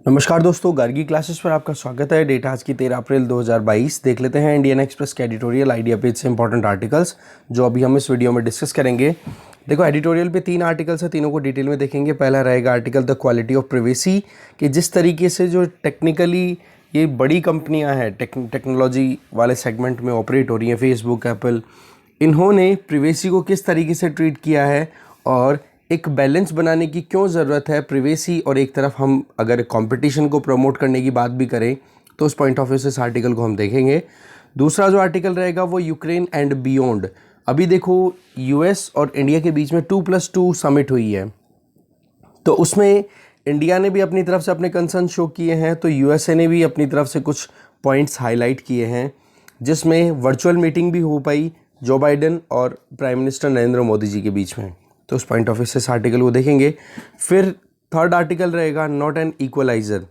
नमस्कार दोस्तों, गार्गी क्लासेस पर आपका स्वागत है। डेट आज की 13 अप्रैल 2022। देख लेते हैं इंडियन एक्सप्रेस के एडिटोरियल आइडिया पेज से इंपॉर्टेंट आर्टिकल्स जो अभी हम इस वीडियो में डिस्कस करेंगे। देखो, एडिटोरियल पे 3 आर्टिकल्स हैं, तीनों को डिटेल में देखेंगे। पहला रहेगा article the quality of privacy, कि जिस तरीके से जो टेक्निकली ये बड़ी कंपनियाँ हैं टेक्नोलॉजी वाले सेगमेंट में ऑपरेट हो रही हैं, फेसबुक, एप्पल, इन्होंने प्रिवेसी को किस तरीके से ट्रीट किया है और एक बैलेंस बनाने की क्यों ज़रूरत है प्रिवेसी और एक तरफ हम अगर कंपटीशन को प्रमोट करने की बात भी करें तो उस पॉइंट ऑफ व्यू से इस आर्टिकल को हम देखेंगे। दूसरा जो आर्टिकल रहेगा वो यूक्रेन एंड बियॉन्ड। अभी देखो, यूएस और इंडिया के बीच में 2+2 समिट हुई है, तो उसमें इंडिया ने भी अपनी तरफ से अपने कंसर्न शो किए हैं, तो यूएसए ने भी अपनी तरफ से कुछ पॉइंट्स हाईलाइट किए हैं, जिसमें वर्चुअल मीटिंग भी हो पाई जो बाइडेन और प्राइम मिनिस्टर नरेंद्र मोदी जी के बीच में। तो उस पॉइंट ऑफ व्यू से इस आर्टिकल को देखेंगे। फिर थर्ड आर्टिकल रहेगा नॉट एन इक्वलाइज़र।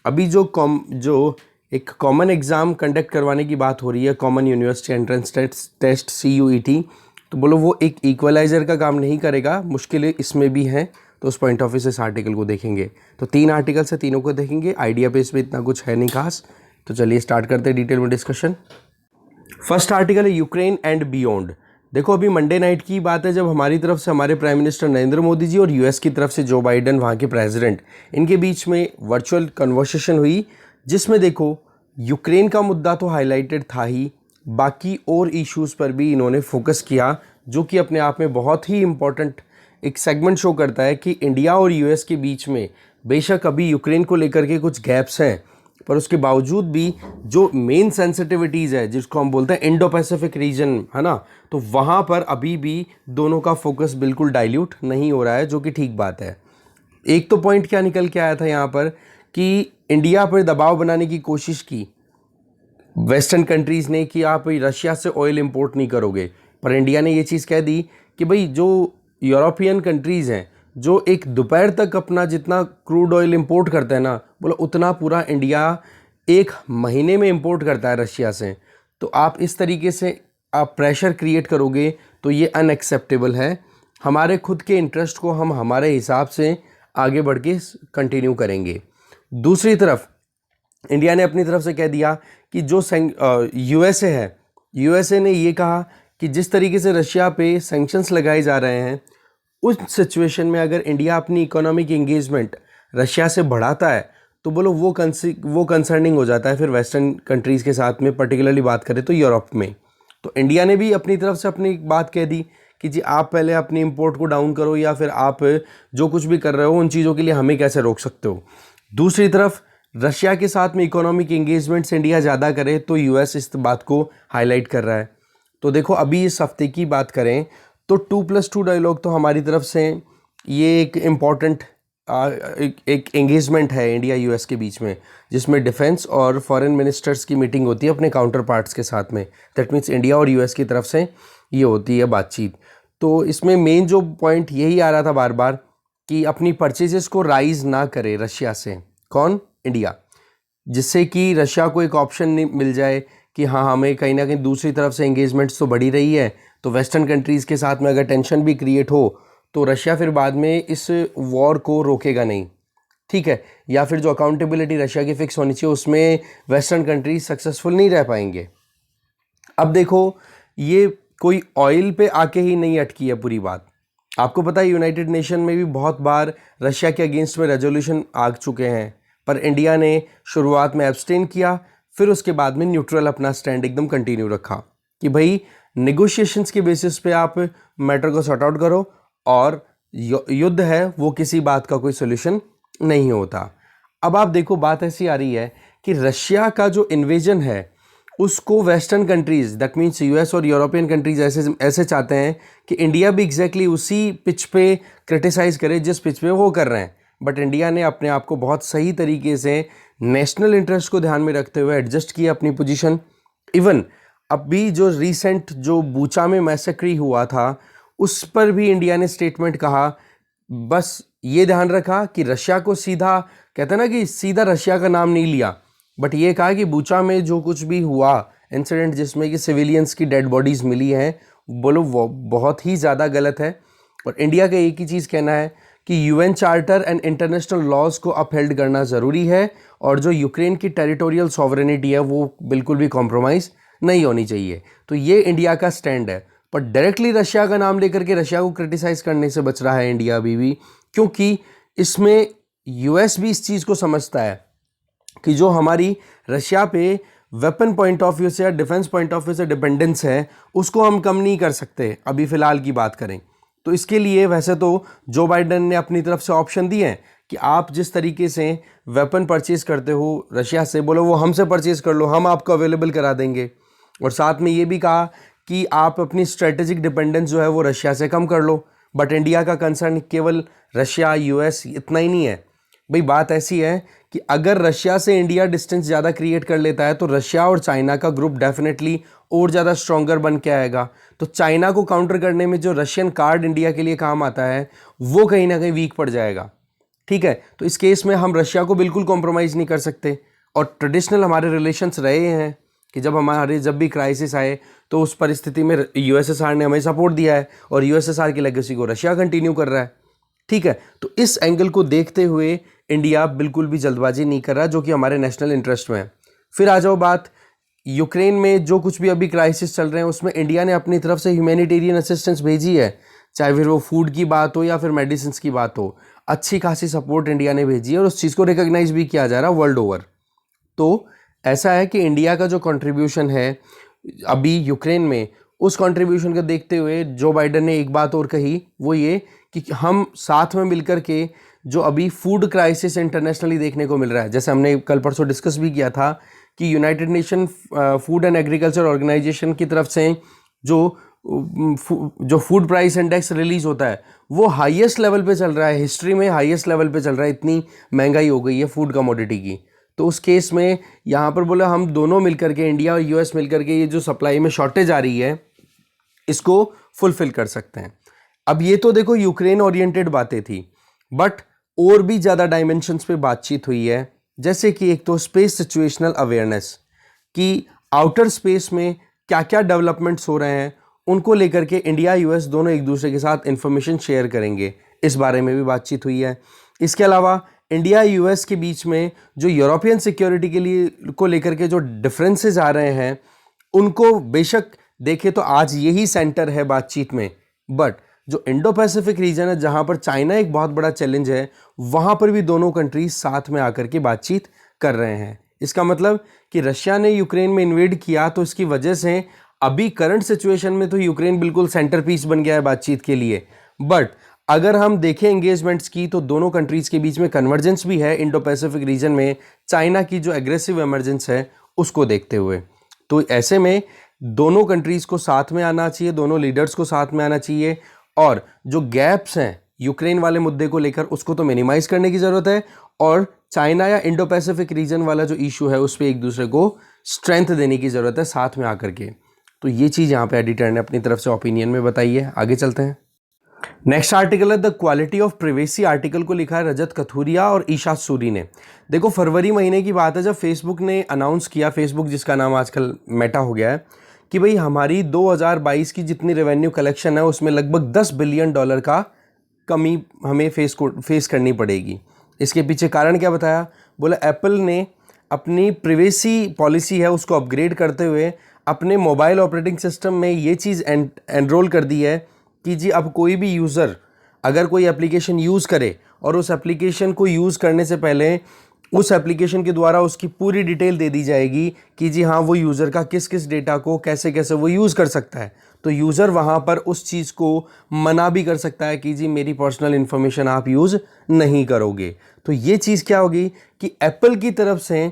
अभी जो एक कॉमन एग्ज़ाम कंडक्ट करवाने की बात हो रही है, common university entrance test CUET, तो बोलो वो एक इक्वलाइज़र का काम नहीं करेगा, मुश्किलें इसमें भी हैं। तो उस पॉइंट ऑफ व्यू से इस आर्टिकल को देखेंगे। तो 3 आर्टिकल से तीनों को देखेंगे। आइडिया पेज पे इतना कुछ है नहीं खास, तो चलिए स्टार्ट करते हैं डिटेल में डिस्कशन। फर्स्ट आर्टिकल है यूक्रेन एंड बियॉन्ड। देखो, अभी मंडे नाइट की बात है जब हमारी तरफ से हमारे प्राइम मिनिस्टर नरेंद्र मोदी जी और यूएस की तरफ से जो बाइडेन, वहाँ के प्रेसिडेंट, इनके बीच में वर्चुअल कन्वर्सेशन हुई, जिसमें देखो यूक्रेन का मुद्दा तो हाईलाइटेड था ही, बाकी और इश्यूज़ पर भी इन्होंने फोकस किया, जो कि अपने आप में बहुत ही इम्पोर्टेंट एक सेगमेंट शो करता है कि इंडिया और यूएस के बीच में बेशक अभी यूक्रेन को लेकर के कुछ गैप्स हैं, पर उसके बावजूद भी जो मेन सेंसिटिविटीज़ है, जिसको हम बोलते हैं इंडो पैसिफिक रीजन, है ना, तो वहाँ पर अभी भी दोनों का फोकस बिल्कुल डाइल्यूट नहीं हो रहा है, जो कि ठीक बात है। एक तो पॉइंट क्या निकल के आया था यहाँ पर कि इंडिया पर दबाव बनाने की कोशिश की वेस्टर्न कंट्रीज़ ने कि आप रशिया से ऑयल इंपोर्ट नहीं करोगे, पर इंडिया ने ये चीज़ कह दी कि भाई जो यूरोपियन कंट्रीज़ हैं जो एक दोपहर तक अपना जितना क्रूड ऑयल इंपोर्ट करता है ना, बोलो उतना पूरा इंडिया एक महीने में इंपोर्ट करता है रशिया से। तो आप इस तरीके से आप प्रेशर क्रिएट करोगे तो ये अनएक्सेप्टेबल है। हमारे खुद के इंटरेस्ट को हम हमारे हिसाब से आगे बढ़ के कंटिन्यू करेंगे। दूसरी तरफ इंडिया ने अपनी तरफ से कह दिया कि जो यूएसए है, यूएसए ने ये कहा कि जिस तरीके से रशिया पे सैंक्शंस लगाए जा रहे हैं, उस सिचुएशन में अगर इंडिया अपनी इकोनॉमिक एंगेजमेंट रशिया से बढ़ाता है तो बोलो वो कंसर्निंग हो जाता है फिर वेस्टर्न कंट्रीज़ के साथ में, पर्टिकुलरली बात करें तो यूरोप में। तो इंडिया ने भी अपनी तरफ से अपनी बात कह दी कि जी आप पहले अपनी इंपोर्ट को डाउन करो, या फिर आप जो कुछ भी कर रहे हो उन चीज़ों के लिए हमें कैसे रोक सकते हो। दूसरी तरफ रशिया के साथ में इकोनॉमिक एंगेजमेंट्स इंडिया ज़्यादा करे तो यूएस इस बात को हाईलाइट कर रहा है। तो देखो, अभी इस हफ्ते की बात करें तो 2+2 डायलॉग तो हमारी तरफ से ये एक इम्पॉर्टेंट एक एंगेजमेंट है इंडिया यूएस के बीच में, जिसमें डिफेंस और फॉरेन मिनिस्टर्स की मीटिंग होती है अपने काउंटर पार्ट्स के साथ में। दैट मीन्स इंडिया और यूएस की तरफ से ये होती है बातचीत। तो इसमें मेन जो पॉइंट यही आ रहा था बार बार कि अपनी परचेजेस को राइज ना करे रशिया से। कौन? इंडिया। जिससे कि रशिया को एक ऑप्शन मिल जाए कि हाँ, हमें कहीं ना कहीं दूसरी तरफ से एंगेजमेंट्स तो बढ़ी रही है, तो वेस्टर्न कंट्रीज़ के साथ में अगर टेंशन भी क्रिएट हो तो रशिया फिर बाद में इस वॉर को रोकेगा नहीं, ठीक है। या फिर जो अकाउंटेबिलिटी रशिया की फिक्स होनी चाहिए उसमें वेस्टर्न कंट्रीज सक्सेसफुल नहीं रह पाएंगे। अब देखो, ये कोई ऑयल पे आके ही नहीं अटकी है पूरी बात। आपको पता है यूनाइटेड नेशन में भी बहुत बार रशिया के अगेंस्ट में रेजोल्यूशन आ चुके हैं, पर इंडिया ने शुरुआत में एब्सटेन किया, फिर उसके बाद में न्यूट्रल अपना स्टैंड एकदम कंटिन्यू रखा कि भाई नेगोशिएशंस के बेसिस पे आप मैटर को सॉर्ट आउट करो, और युद्ध है वो किसी बात का कोई सोल्यूशन नहीं होता। अब आप देखो, बात ऐसी आ रही है कि रशिया का जो इन्वेजन है उसको western countries, that means US और यूरोपियन कंट्रीज़ ऐसे चाहते हैं कि इंडिया भी एग्जैक्टली उसी पिच पे क्रिटिसाइज़ करे जिस पिच पे वो कर रहे हैं। बट इंडिया ने अपने आप को बहुत सही तरीके से नेशनल इंटरेस्ट को ध्यान में रखते हुए एडजस्ट किया अपनी पोजीशन। इवन अभी जो रिसेंट जो बूचा में मैसेक्री हुआ था उस पर भी इंडिया ने स्टेटमेंट कहा, बस ये ध्यान रखा कि रशिया को सीधा, कहते हैं ना कि सीधा रशिया का नाम नहीं लिया, बट ये कहा कि बूचा में जो कुछ भी हुआ इंसिडेंट जिसमें कि सिविलियंस की डेड बॉडीज़ मिली हैं, बोलो वो बहुत ही ज़्यादा गलत है। और इंडिया का एक ही चीज़ कहना है कि UN charter and international laws को अपहेल्ड करना ज़रूरी है और जो यूक्रेन की टेरिटोरियल सॉवरेनिटी है वो बिल्कुल भी कॉम्प्रोमाइज़ नहीं होनी चाहिए। तो ये इंडिया का स्टैंड है। पर डायरेक्टली रशिया का नाम लेकर के रशिया को क्रिटिसाइज़ करने से बच रहा है इंडिया अभी भी, क्योंकि इसमें यूएस भी इस चीज़ को समझता है कि जो हमारी रशिया पे वेपन पॉइंट ऑफ व्यू से या डिफेंस पॉइंट ऑफ व्यू से डिपेंडेंस है उसको हम कम नहीं कर सकते अभी फ़िलहाल की बात करें तो। इसके लिए वैसे तो जो बाइडेन ने अपनी तरफ से ऑप्शन दिए हैं कि आप जिस तरीके से वेपन परचेज़ करते हो रशिया से, बोलो वो हमसे परचेज़ कर लो, हम आपको अवेलेबल करा देंगे। और साथ में ये भी कहा कि आप अपनी स्ट्रेटेजिक डिपेंडेंस जो है वो रशिया से कम कर लो। बट इंडिया का कंसर्न केवल रशिया यूएस इतना ही नहीं है भाई। बात ऐसी है कि अगर रशिया से इंडिया डिस्टेंस ज़्यादा क्रिएट कर लेता है तो रशिया और चाइना का ग्रुप डेफिनेटली और ज़्यादा स्ट्रॉन्गर बन के आएगा। तो चाइना को काउंटर करने में जो रशियन कार्ड इंडिया के लिए काम आता है वो कहीं ना कहीं वीक पड़ जाएगा। ठीक है, तो इस केस में हम रशिया को बिल्कुल कॉम्प्रोमाइज़ नहीं कर सकते। और ट्रेडिशनल हमारे रिलेशंस रहे हैं कि जब भी क्राइसिस आए तो उस परिस्थिति में यूएसएसआर ने हमें सपोर्ट दिया है और यूएसएसआर की लेगेसी को रशिया कंटिन्यू कर रहा है। ठीक है, तो इस एंगल को देखते हुए इंडिया बिल्कुल भी जल्दबाजी नहीं कर रहा, जो कि हमारे नेशनल इंटरेस्ट में है। फिर आ जाओ बात यूक्रेन में जो कुछ भी अभी क्राइसिस चल रहे हैं उसमें इंडिया ने अपनी तरफ से ह्यूमैनिटेरियन असिस्टेंस भेजी है, चाहे फिर वो फूड की बात हो या फिर मेडिसिन की बात हो। अच्छी खासी सपोर्ट इंडिया ने भेजी है और उस चीज़ को रिकॉग्नाइज भी किया जा रहा है वर्ल्ड ओवर। तो ऐसा है कि इंडिया का जो कंट्रीब्यूशन है अभी यूक्रेन में, उस कंट्रीब्यूशन को देखते हुए जो बाइडेन ने एक बात और कही, वो ये कि हम साथ में मिलकर के जो अभी फूड क्राइसिस इंटरनेशनली देखने को मिल रहा है, जैसे हमने कल परसों डिस्कस भी किया था कि United Nation Food and Agriculture Organization की तरफ से जो फूड प्राइस इंडेक्स रिलीज होता है वो हाईएस्ट लेवल पे चल रहा है, हिस्ट्री में हाईएस्ट लेवल पे चल रहा है। इतनी महंगाई हो गई है फूड कमोडिटी की। तो उस केस में यहाँ पर बोला हम दोनों मिलकर के, इंडिया और यूएस मिलकर के, ये जो सप्लाई में शॉर्टेज आ रही है इसको फुलफिल कर सकते हैं। अब ये तो देखो यूक्रेन ओरिएंटेड बातें थी, बट और भी ज़्यादा डायमेंशंस पे बातचीत हुई है। जैसे कि एक तो स्पेस सिचुएशनल अवेयरनेस, कि आउटर स्पेस में क्या क्या डेवलपमेंट्स हो रहे हैं उनको लेकर के इंडिया यूएस दोनों एक दूसरे के साथ इंफॉर्मेशन शेयर करेंगे, इस बारे में भी बातचीत हुई है। इसके अलावा इंडिया यूएस के बीच में जो यूरोपियन सिक्योरिटी के लिए को लेकर के जो डिफरेंसेस आ रहे हैं उनको बेशक देखें तो आज यही सेंटर है बातचीत में, बट जो इंडो पैसिफिक रीजन है जहां पर चाइना एक बहुत बड़ा चैलेंज है, वहां पर भी दोनों कंट्रीज साथ में आकर के बातचीत कर रहे हैं। इसका मतलब कि रशिया ने यूक्रेन में इन्वेड किया तो इसकी वजह से अभी करंट सिचुएशन में तो यूक्रेन बिल्कुल सेंटर पीस बन गया है बातचीत के लिए। बट अगर हम देखें एंगेजमेंट्स की तो दोनों कंट्रीज के बीच में कन्वर्जेंस भी है इंडो पैसिफिक रीजन में, चाइना की जो एग्रेसिव एमरजेंस है उसको देखते हुए। तो ऐसे में दोनों कंट्रीज को साथ में आना चाहिए, दोनों लीडर्स को साथ में आना चाहिए, और जो गैप्स हैं यूक्रेन वाले मुद्दे को लेकर उसको तो मिनिमाइज करने की ज़रूरत है, और चाइना या इंडो पैसिफिक रीजन वाला जो इशू है उस पर एक दूसरे को स्ट्रेंथ देने की ज़रूरत है साथ में आकर के। तो ये चीज़ यहाँ पे एडिटर ने अपनी तरफ से ओपिनियन में बताई है। आगे चलते हैं। नेक्स्ट आर्टिकल है the quality of privacy. Article को लिखा है रजत कथूरिया और ईशा सूरी ने। देखो फरवरी महीने की बात है जब फेसबुक ने अनाउंस किया, फेसबुक जिसका नाम आजकल मेटा हो गया है, कि भाई हमारी 2022 की जितनी रेवेन्यू कलेक्शन है उसमें लगभग $10 बिलियन का कमी हमें फेस करनी पड़ेगी। इसके पीछे कारण क्या बताया? बोला एप्पल ने अपनी प्रिवेसी पॉलिसी है उसको अपग्रेड करते हुए अपने मोबाइल ऑपरेटिंग सिस्टम में ये चीज़ एनरोल कर दी है कि जी अब कोई भी यूज़र अगर कोई एप्लीकेशन यूज़ करे और उस एप्लीकेशन को यूज़ करने से पहले उस एप्लीकेशन के द्वारा उसकी पूरी डिटेल दे दी जाएगी कि जी हाँ वो यूज़र का किस किस डेटा को कैसे कैसे वो यूज़ कर सकता है। तो यूज़र वहाँ पर उस चीज़ को मना भी कर सकता है कि जी मेरी पर्सनल इन्फॉर्मेशन आप यूज़ नहीं करोगे। तो ये चीज़ क्या होगी कि एप्पल की तरफ से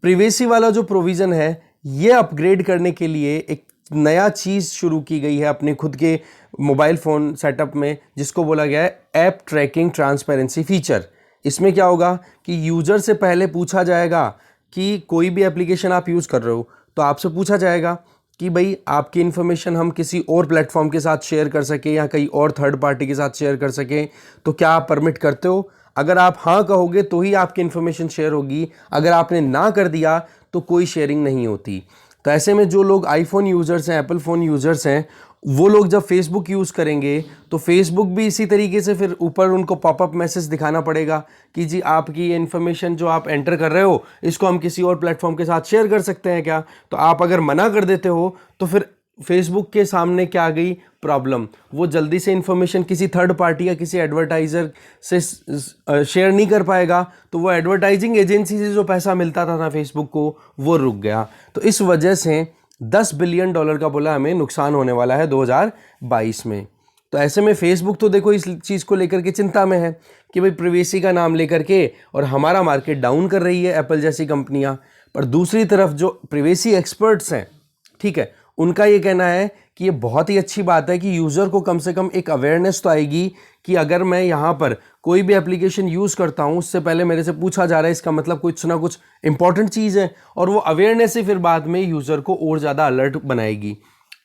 प्रिवेसी वाला जो प्रोविज़न है ये अपग्रेड करने के लिए एक नया चीज़ शुरू की गई है अपने खुद के मोबाइल फ़ोन सेटअप में, जिसको बोला गया है ऐप ट्रैकिंग ट्रांसपेरेंसी फीचर। इसमें क्या होगा कि यूज़र से पहले पूछा जाएगा कि कोई भी एप्लीकेशन आप यूज़ कर रहे हो तो आपसे पूछा जाएगा कि भाई आपकी इन्फॉर्मेशन हम किसी और प्लेटफॉर्म के साथ शेयर कर सके या कहीं और थर्ड पार्टी के साथ शेयर कर सके तो क्या आप परमिट करते हो? अगर आप हाँ कहोगे तो ही आपकी इन्फॉर्मेशन शेयर होगी, अगर आपने ना कर दिया तो कोई शेयरिंग नहीं होती। तो ऐसे में जो लोग आईफोन यूज़र्स हैं, एप्पल फ़ोन यूज़र्स हैं, वो लोग जब फेसबुक यूज़ करेंगे तो फेसबुक भी इसी तरीके से फिर ऊपर उनको पॉपअप मैसेज दिखाना पड़ेगा कि जी आपकी ये इन्फॉर्मेशन जो आप एंटर कर रहे हो इसको हम किसी और प्लेटफॉर्म के साथ शेयर कर सकते हैं क्या। तो आप अगर मना कर देते हो तो फिर फेसबुक के सामने क्या आ गई प्रॉब्लम, वो जल्दी से इन्फॉर्मेशन किसी थर्ड पार्टी या किसी एडवर्टाइज़र से शेयर नहीं कर पाएगा। तो वो एडवर्टाइजिंग एजेंसी से जो पैसा मिलता था ना फेसबुक को, वो रुक गया। तो इस वजह से $10 बिलियन का बोला हमें नुकसान होने वाला है 2022 में। तो ऐसे में फेसबुक तो देखो इस चीज़ को लेकर के चिंता में है कि भाई प्रिवेसी का नाम लेकर के और हमारा मार्केट डाउन कर रही है एप्पल जैसी कंपनियां। पर दूसरी तरफ जो प्रिवेसी एक्सपर्ट्स हैं, ठीक है, उनका ये कहना है कि ये बहुत ही अच्छी बात है कि यूज़र को कम से कम एक अवेयरनेस तो आएगी कि अगर मैं यहाँ पर कोई भी एप्लीकेशन यूज़ करता हूँ उससे पहले मेरे से पूछा जा रहा है, इसका मतलब कुछ ना कुछ इंपॉर्टेंट चीज़ है। और वो अवेयरनेस ही फिर बाद में यूज़र को और ज़्यादा अलर्ट बनाएगी।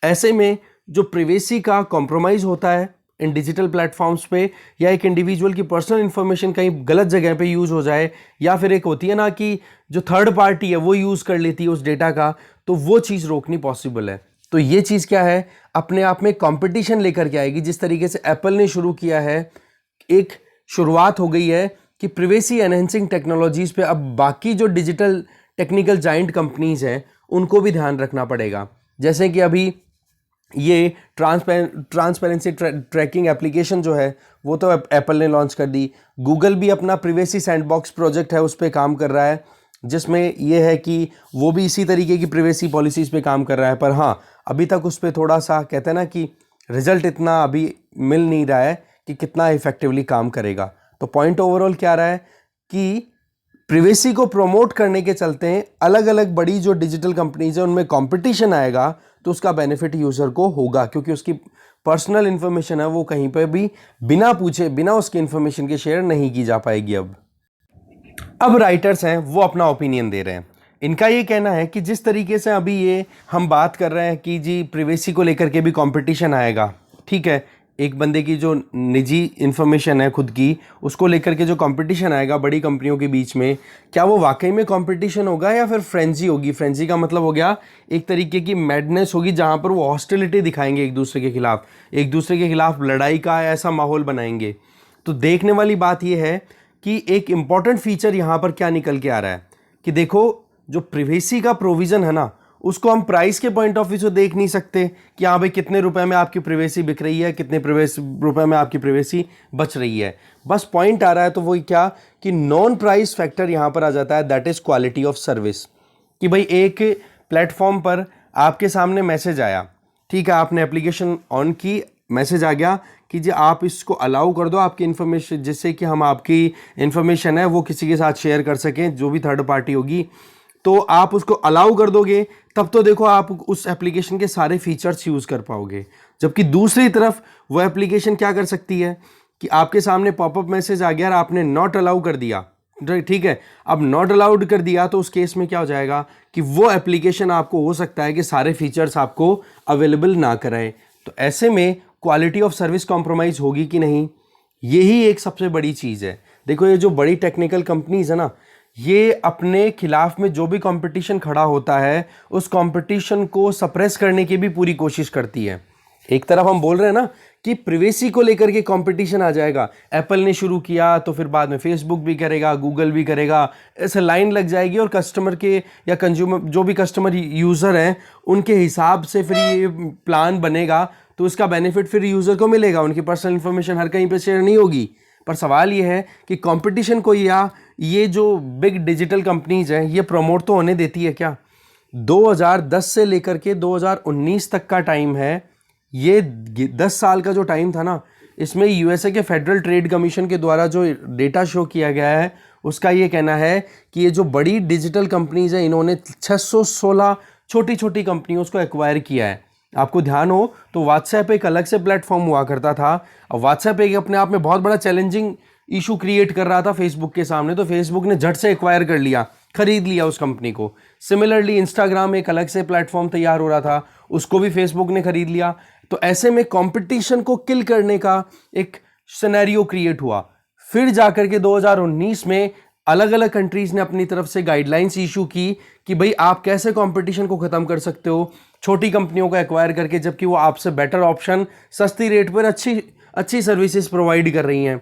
ऐसे में जो प्रिवेसी का कॉम्प्रोमाइज़ होता है इन डिजिटल प्लेटफॉर्म्स पे, या एक इंडिविजुअल की पर्सनल इन्फॉर्मेशन कहीं गलत जगह पे यूज़ हो जाए, या फिर एक होती है ना कि जो थर्ड पार्टी है वो यूज़ कर लेती है उस डेटा का, तो वो चीज़ रोकनी पॉसिबल है। तो ये चीज़ क्या है, अपने आप में कंपटीशन लेकर के आएगी। जिस तरीके से एप्पल ने शुरू किया है, एक शुरुआत हो गई है कि प्रिवेसी एनहेंसिंग टेक्नोलॉजीज़ पे अब बाकी जो डिजिटल टेक्निकल जाइंट कंपनीज हैं उनको भी ध्यान रखना पड़ेगा। जैसे कि अभी ये ट्रांसपेरेंसी ट्रैकिंग एप्लीकेशन जो है वो तो एप्पल ने लॉन्च कर दी। गूगल भी अपना प्रिवेसी सैंडबॉक्स प्रोजेक्ट है उस पर काम कर रहा है, जिसमें ये है कि वो भी इसी तरीके की प्रिवेसी पॉलिसीज़ पे काम कर रहा है। पर हाँ, अभी तक उस पर थोड़ा सा कहते हैं ना कि रिजल्ट इतना अभी मिल नहीं रहा है कि कितना इफेक्टिवली काम करेगा। तो पॉइंट ओवरऑल क्या रहा है कि प्रिवेसी को प्रमोट करने के चलते हैं अलग अलग बड़ी जो डिजिटल कंपनीज है उनमें कंपटीशन आएगा, तो उसका बेनिफिट यूज़र को होगा, क्योंकि उसकी पर्सनल इन्फॉर्मेशन है वो कहीं पर भी बिना पूछे बिना उसकी इन्फॉर्मेशन के शेयर नहीं की जा पाएगी। अब राइटर्स हैं वो अपना ओपिनियन दे रहे हैं। इनका ये कहना है कि जिस तरीके से अभी ये हम बात कर रहे हैं कि जी प्रिवेसी को लेकर के भी कंपटीशन आएगा, ठीक है, एक बंदे की जो निजी इन्फॉर्मेशन है खुद की उसको लेकर के जो कंपटीशन आएगा बड़ी कंपनियों के बीच में, क्या वो वाकई में कंपटीशन होगा या फिर फ्रेंजी होगी। फ्रेंजी का मतलब हो गया एक तरीके की मैडनेस होगी जहाँ पर वो हॉस्टिलिटी दिखाएंगे एक दूसरे के खिलाफ, एक दूसरे के खिलाफ लड़ाई का ऐसा माहौल बनाएंगे। तो देखने वाली बात ये है कि एक इम्पॉर्टेंट फीचर यहाँ पर क्या निकल के आ रहा है कि देखो जो प्रिवेसी का प्रोविज़न है ना उसको हम प्राइस के पॉइंट ऑफ व्यू से देख नहीं सकते कि हाँ भाई कितने रुपए में आपकी प्रिवेसी बिक रही है, कितने रुपए में आपकी प्रिवेसी बच रही है। बस पॉइंट आ रहा है तो वही क्या कि नॉन प्राइस फैक्टर यहाँ पर आ जाता है, that is quality of service. कि भाई एक प्लेटफॉर्म पर आपके सामने मैसेज आया, ठीक है, आपने एप्लीकेशन ऑन की, मैसेज आ गया कि जी आप इसको अलाउ कर दो आपकी इन्फॉर्मेशन, जिससे कि हम आपकी इन्फॉर्मेशन है वो किसी के साथ शेयर कर सकें जो भी थर्ड पार्टी होगी। तो आप उसको अलाउ कर दोगे तब तो देखो आप उस एप्लीकेशन के सारे फीचर्स यूज़ कर पाओगे। जबकि दूसरी तरफ वो एप्लीकेशन क्या कर सकती है कि आपके सामने पॉपअप मैसेज आ गया और आपने नॉट अलाउ कर दिया, ठीक है, अब नॉट अलाउड कर दिया तो उस केस में क्या हो जाएगा कि वो एप्लीकेशन आपको हो सकता है कि सारे फीचर्स आपको अवेलेबल ना कराए। तो ऐसे में क्वालिटी ऑफ सर्विस कॉम्प्रोमाइज़ होगी कि नहीं, यही एक सबसे बड़ी चीज़ है। देखो ये जो बड़ी टेक्निकल कंपनीज है ना, ये अपने खिलाफ में जो भी कंपटीशन खड़ा होता है उस कंपटीशन को सप्रेस करने की भी पूरी कोशिश करती है। एक तरफ हम बोल रहे हैं ना कि प्रिवेसी को लेकर के कंपटीशन आ जाएगा, एप्पल ने शुरू किया तो फिर बाद में फेसबुक भी करेगा, गूगल भी करेगा, ऐसे लाइन लग जाएगी और कस्टमर के या कंज्यूमर जो भी कस्टमर यूज़र हैं उनके हिसाब से फिर ये प्लान बनेगा, तो इसका बेनिफिट फिर यूज़र को मिलेगा, उनकी पर्सनल इन्फॉर्मेशन हर कहीं पर शेयर नहीं होगी। पर सवाल ये है कि कंपटीशन को या ये जो बिग डिजिटल कंपनीज हैं ये प्रमोट तो होने देती है क्या। 2010 से लेकर के 2019 तक का टाइम है, ये 10 साल का जो टाइम था ना, इसमें यूएसए के फेडरल ट्रेड कमीशन के द्वारा जो डेटा शो किया गया है उसका ये कहना है कि ये जो बड़ी डिजिटल कंपनीज हैं इन्होंने 616 छोटी छोटी कंपनियों को एक्वायर किया है। आपको ध्यान हो तो व्हाट्सएप एक अलग से प्लेटफॉर्म हुआ करता था, और व्हाट्सएप एक अपने आप में बहुत बड़ा चैलेंजिंग इशू क्रिएट कर रहा था फेसबुक के सामने, तो फेसबुक ने झट से एक्वायर कर लिया, खरीद लिया उस कंपनी को। सिमिलरली इंस्टाग्राम एक अलग से प्लेटफॉर्म तैयार हो रहा था, उसको भी फेसबुक ने खरीद लिया। तो ऐसे में कंपटीशन को किल करने का एक सिनेरियो क्रिएट हुआ। फिर जाकर के 2019 में अलग अलग कंट्रीज ने अपनी तरफ से गाइडलाइंस इशू की कि भाई आप कैसे कंपटीशन को ख़त्म कर सकते हो छोटी कंपनियों को एक्वायर करके, जबकि वो आपसे बेटर ऑप्शन सस्ती रेट पर अच्छी अच्छी सर्विसेज प्रोवाइड कर रही हैं।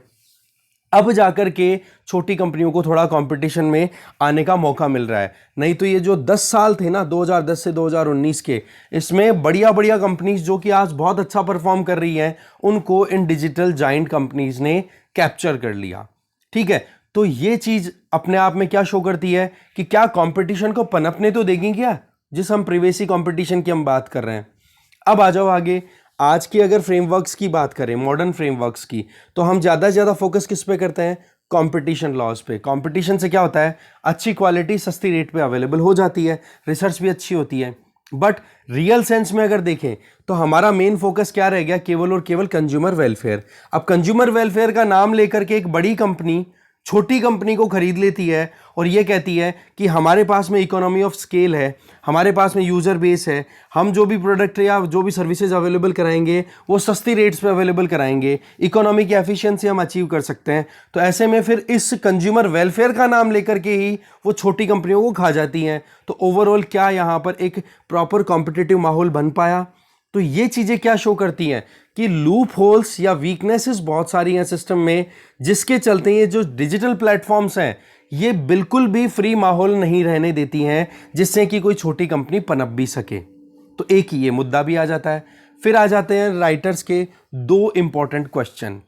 अब जाकर के छोटी कंपनियों को थोड़ा कंपटीशन में आने का मौका मिल रहा है। नहीं तो ये जो 10 साल थे ना 2010 से 2019 के, इसमें बढ़िया बढ़िया कंपनीज जो कि आज बहुत अच्छा परफॉर्म कर रही हैं, उनको इन डिजिटल जाइंट कंपनीज ने कैप्चर कर लिया। ठीक है, तो ये चीज अपने आप में क्या शो करती है कि क्या कंपटीशन को पनपने तो देगी क्या, जिस हम प्रिवेसी कंपटीशन की हम बात कर रहे हैं। अब आ जाओ आगे। आज की अगर फ्रेमवर्क्स की बात करें, मॉडर्न फ्रेमवर्क्स की, तो हम ज़्यादा से ज़्यादा फोकस किस पे करते हैं? कंपटीशन लॉज पे। कंपटीशन से क्या होता है? अच्छी क्वालिटी सस्ती रेट पे अवेलेबल हो जाती है, रिसर्च भी अच्छी होती है। बट रियल सेंस में अगर देखें तो हमारा मेन फोकस क्या रह गया? केवल और केवल कंज्यूमर वेलफेयर। अब कंज्यूमर वेलफेयर का नाम लेकर के एक बड़ी कंपनी छोटी कंपनी को खरीद लेती है और ये कहती है कि हमारे पास में इकोनॉमी ऑफ स्केल है, हमारे पास में यूज़र बेस है, हम जो भी प्रोडक्ट या जो भी सर्विसेज अवेलेबल कराएंगे वो सस्ती रेट्स पे अवेलेबल कराएंगे, इकोनॉमी की एफिशिएंसी हम अचीव कर सकते हैं। तो ऐसे में फिर इस कंज्यूमर वेलफेयर का नाम लेकर के ही वो छोटी कंपनियों को खा जाती हैं। तो ओवरऑल क्या यहाँ पर एक प्रॉपर कॉम्पिटिटिव माहौल बन पाया? तो ये चीज़ें क्या शो करती हैं कि लूप होल्स या वीकनेसेस बहुत सारी हैं सिस्टम में, जिसके चलते ये जो डिजिटल प्लेटफॉर्म्स हैं ये बिल्कुल भी फ्री माहौल नहीं रहने देती हैं, जिससे कि कोई छोटी कंपनी पनप भी सके। तो एक ये मुद्दा भी आ जाता है। फिर आ जाते हैं राइटर्स के दो इंपॉर्टेंट क्वेश्चन।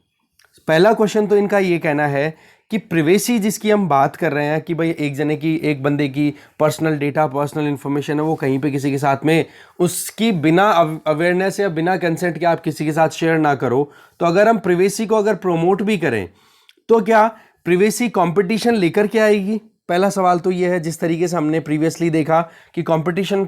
पहला क्वेश्चन तो इनका ये कहना है कि प्रिवेसी जिसकी हम बात कर रहे हैं कि भाई एक बंदे की पर्सनल डेटा, पर्सनल इंफॉर्मेशन है, वो कहीं पे किसी के साथ में उसकी बिना अवेयरनेस या बिना कंसेंट के आप किसी के साथ शेयर ना करो। तो अगर हम प्रिवेसी को अगर प्रमोट भी करें तो क्या प्रिवेसी कंपटीशन लेकर के आएगी? पहला सवाल तो ये है। जिस तरीके से हमने प्रीवियसली देखा कि कंपटीशन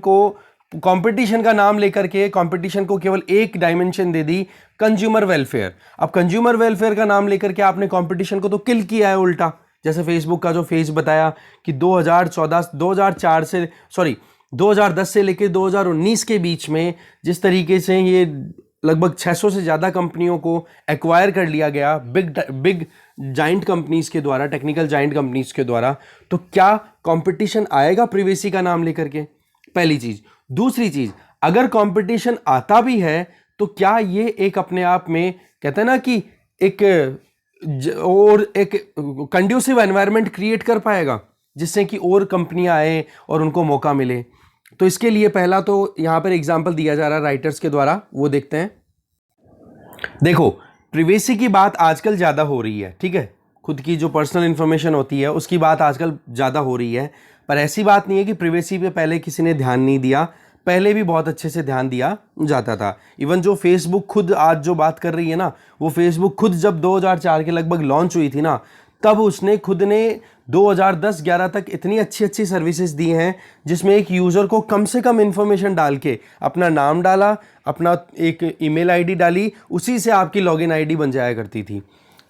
का नाम लेकर के कंपटीशन को केवल एक डायमेंशन दे दी, कंज्यूमर वेलफेयर। अब कंज्यूमर वेलफेयर का नाम लेकर के आपने कंपटीशन को तो किल किया है उल्टा। जैसे फेसबुक का जो फेस बताया कि 2010 से लेकर 2019 के बीच में जिस तरीके से ये लगभग 600 से ज़्यादा कंपनियों को एक्वायर कर लिया गया बिग जाइंट कंपनीज के द्वारा, टेक्निकल जाइंट कंपनीज के द्वारा। तो क्या कंपटीशन आएगा प्रिवेसी का नाम लेकर के? पहली चीज। दूसरी चीज, अगर कंपटीशन आता भी है तो क्या ये एक अपने आप में कहते हैं ना कि एक कंड्यूसिव एनवायरनमेंट क्रिएट कर पाएगा जिससे कि और कंपनियां आए और उनको मौका मिले? तो इसके लिए पहला तो यहां पर एग्जांपल दिया जा रहा है राइटर्स के द्वारा, वो देखते हैं। देखो, प्रिवेसी की बात आजकल ज़्यादा हो रही है, ठीक है, खुद की जो पर्सनल इन्फॉर्मेशन होती है उसकी बात आजकल ज़्यादा हो रही है। पर ऐसी बात नहीं है कि प्रिवेसी पे पहले किसी ने ध्यान नहीं दिया, पहले भी बहुत अच्छे से ध्यान दिया जाता था। इवन जो फेसबुक खुद आज जो बात कर रही है ना, वो फेसबुक खुद जब 2004 के लगभग लॉन्च हुई थी ना, तब उसने खुद ने 2010-11 तक इतनी अच्छी अच्छी सर्विसेज दी हैं जिसमें एक यूज़र को कम से कम इन्फॉर्मेशन डाल के अपना नाम डाला, अपना एक ईमेल आईडी डाली, उसी से आपकी लॉगिन आईडी बन जाया करती थी।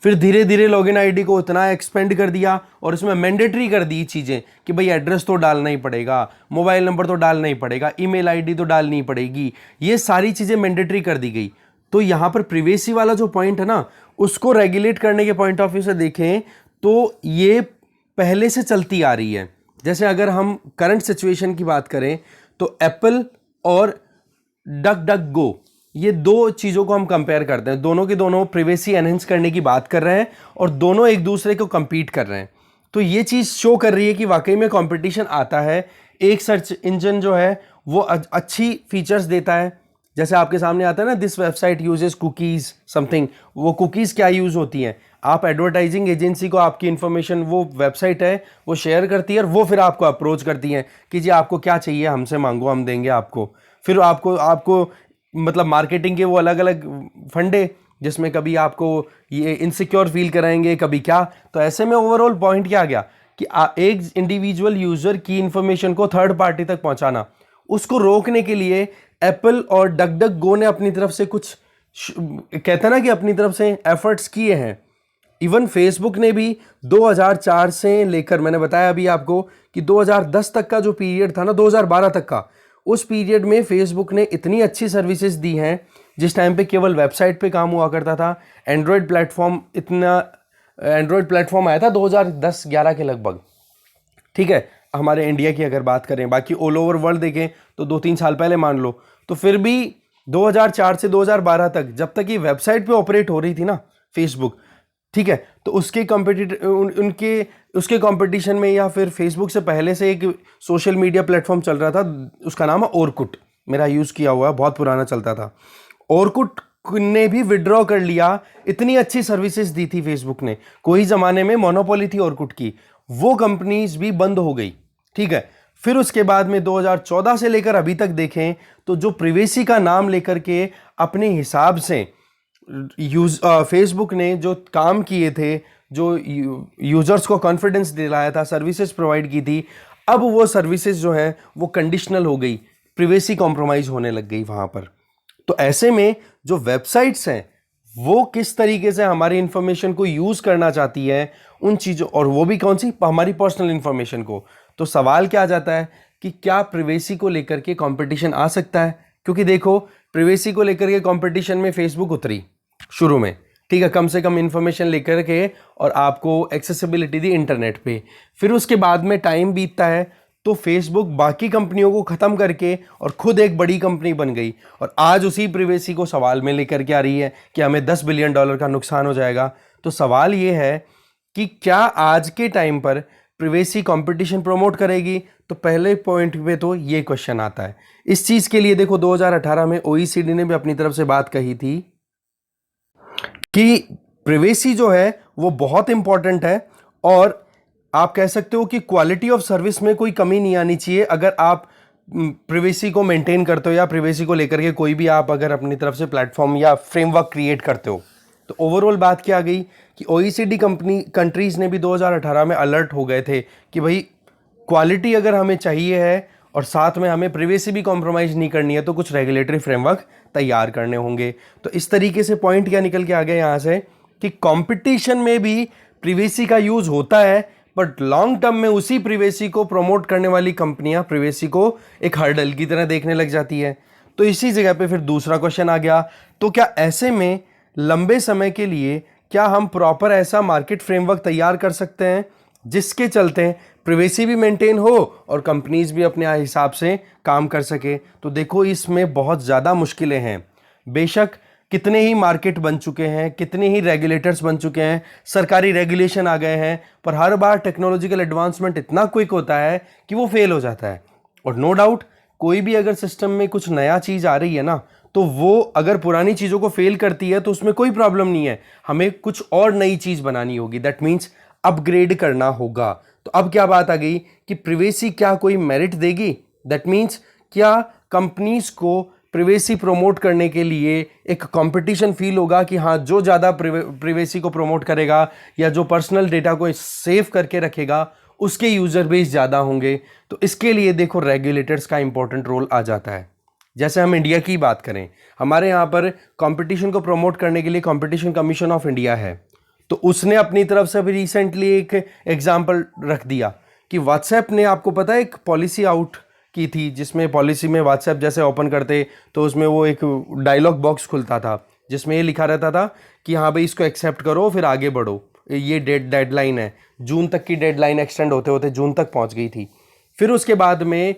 फिर धीरे धीरे लॉगिन आईडी को इतना एक्सपेंड कर दिया और उसमें मैंडेटरी कर दी चीज़ें कि भाई एड्रेस तो डालना ही पड़ेगा, मोबाइल नंबर तो डालना ही पड़ेगा, ईमेल आईडी तो डालनी ही पड़ेगी, ये सारी चीज़ें मैंडेटरी कर दी गई। तो यहाँ पर प्रिवेसी वाला जो पॉइंट है ना, उसको रेगुलेट करने के पॉइंट ऑफ व्यू से देखें तो ये पहले से चलती आ रही है। जैसे अगर हम करंट सिचुएशन की बात करें तो एप्पल और डक डक गो, ये दो चीज़ों को हम कंपेयर करते हैं। दोनों के दोनों प्रिवेसी एनहेंस करने की बात कर रहे हैं और दोनों एक दूसरे को compete कर रहे हैं। तो ये चीज़ शो कर रही है कि वाकई में कंपटीशन आता है। एक सर्च इंजन जो है वो अच्छी फीचर्स देता है, जैसे आपके सामने आता है ना, this website uses cookies something. वो कुकीज़ क्या यूज़ होती हैं? आप एडवर्टाइजिंग एजेंसी को आपकी इन्फॉर्मेशन, वो वेबसाइट है, वो शेयर करती है और वो फिर आपको अप्रोच करती हैं कि जी आपको क्या चाहिए, हमसे मांगो, हम देंगे आपको। फिर आपको मतलब मार्केटिंग के वो अलग अलग फंडे, जिसमें कभी आपको ये इनसिक्योर फील कराएंगे, कभी क्या। तो ऐसे में ओवरऑल पॉइंट क्या आ गया कि एक इंडिविजुअल यूज़र की इन्फॉर्मेशन को थर्ड पार्टी तक पहुंचाना, उसको रोकने के लिए एप्पल और डक डक गो ने अपनी तरफ से कुछ कहते हैं ना कि अपनी तरफ से एफर्ट्स किए हैं। इवन फेसबुक ने भी 2004 से लेकर, मैंने बताया अभी आपको कि 2010 तक का जो पीरियड था ना, 2012 तक का, उस पीरियड में फेसबुक ने इतनी अच्छी सर्विसेज दी हैं। जिस टाइम पे केवल वेबसाइट पे काम हुआ करता था, एंड्रॉयड प्लेटफॉर्म इतना एंड्रॉयड प्लेटफॉर्म आया था 2010-11 के लगभग, ठीक है, हमारे इंडिया की अगर बात करें, बाकी ऑल ओवर वर्ल्ड देखें तो 2-3 साल पहले मान लो, तो फिर भी 2004 से 2012 तक, जब तक ये वेबसाइट पे ऑपरेट हो रही थी ना फेसबुक, ठीक है, तो उसके उनके उसके कंपटीशन में, या फिर फेसबुक से पहले से एक सोशल मीडिया प्लेटफॉर्म चल रहा था, उसका नाम है ओरकुट, मेरा यूज़ किया हुआ है, बहुत पुराना चलता था। ओरकुट ने भी विड्रॉ कर लिया, इतनी अच्छी सर्विसेज दी थी फेसबुक ने, कोई ज़माने में मोनोपोली थी ओरकुट की, वो कंपनीज भी बंद हो गई, ठीक है। फिर उसके बाद में 2014 से लेकर अभी तक देखें तो जो प्रिवेसी का नाम लेकर के अपने हिसाब से फेसबुक ने जो काम किए थे, जो यूजर्स को कॉन्फिडेंस दिलाया था, सर्विसेज प्रोवाइड की थी, अब वो सर्विसेज जो हैं वो कंडीशनल हो गई, प्रिवेसी कॉम्प्रोमाइज होने लग गई वहाँ पर। तो ऐसे में जो वेबसाइट्स हैं वो किस तरीके से हमारी इंफॉर्मेशन को यूज़ करना चाहती है, उन चीज़ों, और वो भी कौन सी, हमारी पर्सनल इंफॉर्मेशन को, तो सवाल क्या आ जाता है कि क्या प्रिवेसी को लेकर के कंपटीशन आ सकता है? क्योंकि देखो, प्रिवेसी को लेकर के कंपटीशन में फेसबुक उतरी शुरू में, ठीक है, कम से कम इंफॉर्मेशन लेकर के, और आपको एक्सेसिबिलिटी दी इंटरनेट पे। फिर उसके बाद में टाइम बीतता है तो फेसबुक बाकी कंपनियों को ख़त्म करके और खुद एक बड़ी कंपनी बन गई, और आज उसी प्रिवेसी को सवाल में लेकर के आ रही है कि हमें $10 बिलियन का नुकसान हो जाएगा। तो सवाल ये है कि क्या आज के टाइम पर प्रिवेसी कंपटीशन प्रमोट करेगी? तो पहले पॉइंट पे तो ये क्वेश्चन आता है। इस चीज़ के लिए देखो 2018 में OECD ने भी अपनी तरफ से बात कही थी कि प्रिवेसी जो है वो बहुत इंपॉर्टेंट है, और आप कह सकते हो कि क्वालिटी ऑफ सर्विस में कोई कमी नहीं आनी चाहिए अगर आप प्रिवेसी को मेंटेन करते हो, या प्रिवेसी को लेकर के कोई भी आप अगर अपनी तरफ से प्लेटफॉर्म या फ्रेमवर्क क्रिएट करते हो। तो ओवरऑल बात क्या आ गई कि OECD कंट्रीज ने भी 2018 में अलर्ट हो गए थे कि भाई क्वालिटी अगर हमें चाहिए है और साथ में हमें प्रिवेसी भी कॉम्प्रोमाइज़ नहीं करनी है, तो कुछ रेगुलेटरी फ्रेमवर्क तैयार करने होंगे। तो इस तरीके से पॉइंट क्या निकल के आ गया यहाँ से कि कंपटीशन में भी प्रिवेसी का यूज़ होता है, बट लॉन्ग टर्म में उसी प्रिवेसी को प्रमोट करने वाली कंपनियां प्रिवेसी को एक हर्डल की तरह देखने लग जाती है। तो इसी जगह पे फिर दूसरा क्वेश्चन आ गया, तो क्या ऐसे में लंबे समय के लिए क्या हम प्रॉपर ऐसा मार्केट फ्रेमवर्क तैयार कर सकते हैं जिसके चलते प्रिवेसी भी मेंटेन हो और कंपनीज भी अपने हिसाब से काम कर सके? तो देखो, इसमें बहुत ज़्यादा मुश्किलें हैं। बेशक कितने ही मार्केट बन चुके हैं, कितने ही रेगुलेटर्स बन चुके हैं, सरकारी रेगुलेशन आ गए हैं, पर हर बार टेक्नोलॉजिकल एडवांसमेंट इतना क्विक होता है कि वो फेल हो जाता है। और नो डाउट, कोई भी अगर सिस्टम में कुछ नया चीज़ आ रही है ना, तो वो अगर पुरानी चीज़ों को फेल करती है तो उसमें कोई प्रॉब्लम नहीं है, हमें कुछ और नई चीज़ बनानी होगी, दैट मीन्स अपग्रेड करना होगा। तो अब क्या बात आ गई कि प्रिवेसी क्या कोई मेरिट देगी? दैट मीन्स क्या कंपनीज को प्रिवेसी प्रमोट करने के लिए एक कंपटीशन फील होगा कि हाँ, जो ज़्यादा प्रिवेसी को प्रमोट करेगा या जो पर्सनल डेटा को सेव करके रखेगा उसके यूज़र बेस ज़्यादा होंगे। तो इसके लिए देखो रेगुलेटर्स का इंपॉर्टेंट रोल आ जाता है। जैसे हम इंडिया की बात करें, हमारे यहाँ पर कंपटीशन को प्रमोट करने के लिए कंपटीशन कमीशन ऑफ इंडिया है, तो उसने अपनी तरफ से अभी रिसेंटली एक एग्जाम्पल रख दिया कि व्हाट्सएप ने, आपको पता है, एक पॉलिसी आउट की थी जिसमें पॉलिसी में व्हाट्सएप जैसे ओपन करते तो उसमें वो एक डायलॉग बॉक्स खुलता था जिसमें ये लिखा रहता था कि हाँ भाई, इसको एक्सेप्ट करो फिर आगे बढ़ो, ये डेडलाइन है। जून तक की डेडलाइन एक्सटेंड होते होते जून तक पहुंच गई थी। फिर उसके बाद में